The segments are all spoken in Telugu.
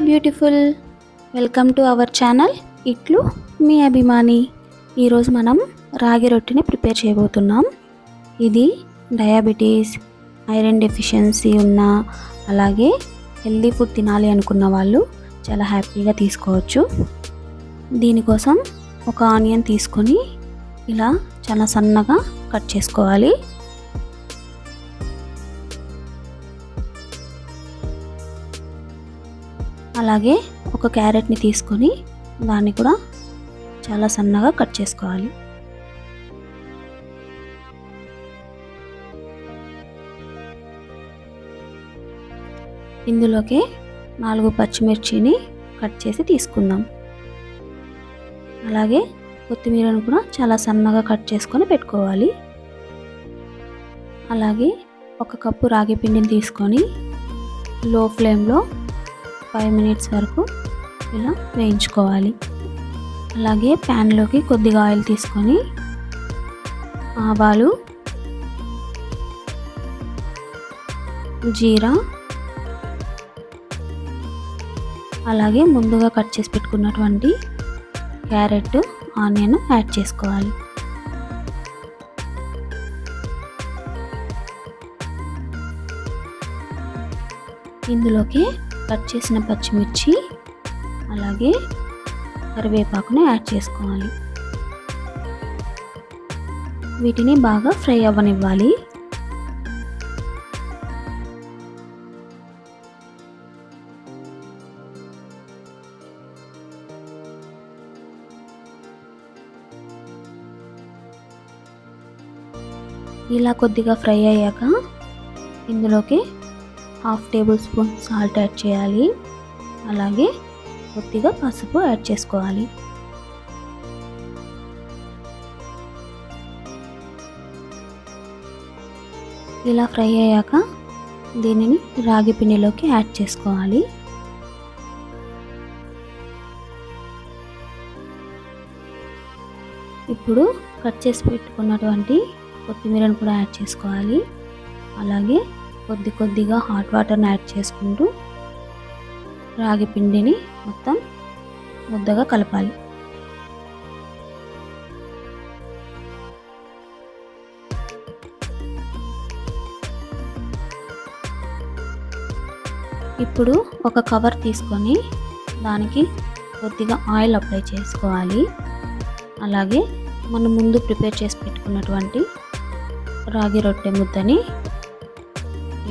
Beautiful, welcome to our channel ఇట్లు మీ అభిమాని. ఈరోజు మనం రాగి రొట్టిని ప్రిపేర్ చేయబోతున్నాం. ఇది డయాబెటీస్, ఐరన్ డెఫిషియన్సీ ఉన్న, అలాగే హెల్దీ ఫుడ్ తినాలి అనుకున్న వాళ్ళు చాలా హ్యాపీగా తీసుకోవచ్చు. దీనికోసం ఒక ఆనియన్ తీసుకొని ఇలా చాలా సన్నగా కట్ చేసుకోవాలి. అలాగే ఒక క్యారెట్ని తీసుకొని దాన్ని కూడా చాలా సన్నగా కట్ చేసుకోవాలి. ఇందులోకి 4 పచ్చిమిర్చిని కట్ చేసి తీసుకుందాం. అలాగే కొత్తిమీరను కూడా చాలా సన్నగా కట్ చేసుకొని పెట్టుకోవాలి. అలాగే 1 కప్పు రాగి పిండిని తీసుకొని లో ఫ్లేమ్లో 5 మినిట్స్ వరకు ఇలా వేయించుకోవాలి. అలాగే ప్యాన్లోకి కొద్దిగా ఆయిల్ తీసుకొని ఆవాలు, జీరా, అలాగే ముందుగా కట్ చేసి పెట్టుకున్నటువంటి క్యారెట్, ఆనియన్ యాడ్ చేసుకోవాలి. ఇందులోకి కట్ చేసిన పచ్చిమిర్చి, అలాగే కరివేపాకుని యాడ్ చేసుకోవాలి. వీటిని బాగా ఫ్రై అవ్వనివ్వాలి. ఇలా కొద్దిగా ఫ్రై అయ్యాక ఇందులోకి 1/2 టేబుల్ స్పూన్ సాల్ట్ యాడ్ చేయాలి. అలాగే కొద్దిగా పసుపు యాడ్ చేసుకోవాలి. ఇలా ఫ్రై అయ్యాక దీనిని రాగి పిండిలోకి యాడ్ చేసుకోవాలి. ఇప్పుడు కట్ చేసి పెట్టుకున్నటువంటి కొత్తిమీరను కూడా యాడ్ చేసుకోవాలి. అలాగే కొద్దిగా హాట్ వాటర్ని యాడ్ చేసుకుంటూ రాగి పిండిని మొత్తం ముద్దగా కలపాలి. ఇప్పుడు ఒక కవర్ తీసుకొని దానికి కొద్దిగా ఆయిల్ అప్లై చేసుకోవాలి. అలాగే మనం ముందు ప్రిపేర్ చేసి పెట్టుకున్నటువంటి రాగి రొట్టె ముద్దని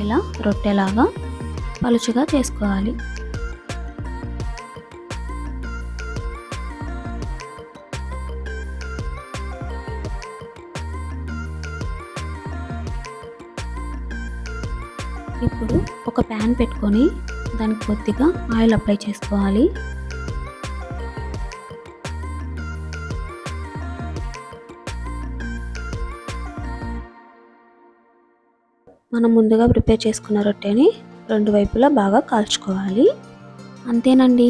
ఇలా రొట్టెలాగా పలుచగా చేసుకోవాలి. ఇప్పుడు ఒక ప్యాన్ పెట్టుకొని దానికి కొద్దిగా ఆయిల్ అప్లై చేసుకోవాలి. మనం ముందుగా ప్రిపేర్ చేసుకున్న రొట్టెని 2 వైపులా బాగా కాల్చుకోవాలి. అంతేనండి,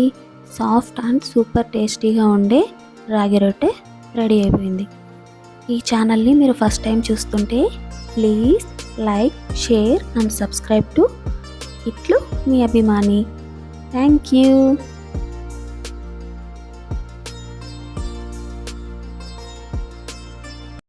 సాఫ్ట్ అండ్ సూపర్ టేస్టీగా ఉండే రాగి రొట్టె రెడీ అయిపోయింది. ఈ ఛానల్ని మీరు ఫస్ట్ టైం చూస్తుంటే please like, share and subscribe to ఇట్లు మీ అభిమాని. Thank you.